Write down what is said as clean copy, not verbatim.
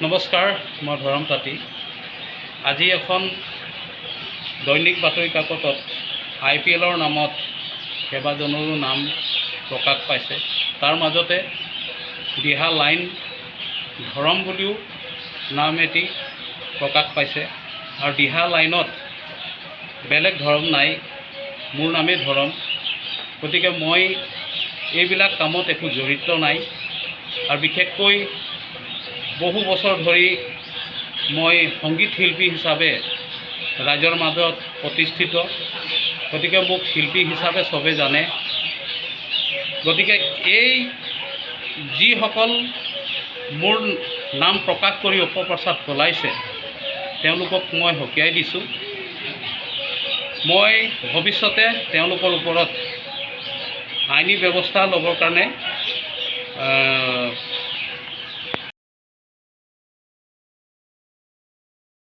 নমস্কাৰ, মই ধৰম তাঁতী। আজি এখন দৈনিক বাতৰি কাকতত IPLৰ নামত কেইবাজনৰো নাম প্ৰকাশ পাইছে। তাৰ মাজতে দিহা লাইন ধৰম বুলিও নাম এটি প্ৰকাশ পাইছে। আৰু দিহা লাইনত বেলেগ ধৰম নাই, মোৰ নামেই ধৰম। গতিকে মই এইবিলাক কামত একো জড়িত নাই। আৰু বিশেষকৈ বহু বছৰ ধৰি মই সংগীত শিল্পী হিচাপে ৰাইজৰ মাজত প্ৰতিষ্ঠিত। গতিকে মোক শিল্পী হিচাপে চবে জানে। গতিকে এই যিসকল মোৰ নাম প্ৰকাশ কৰি অপপ্ৰচাৰ চলাইছে তেওঁলোকক মই সকীয়াই দিছোঁ। মই ভৱিষ্যতে তেওঁলোকৰ ওপৰত আইনী ব্যৱস্থা ল'বৰ কাৰণে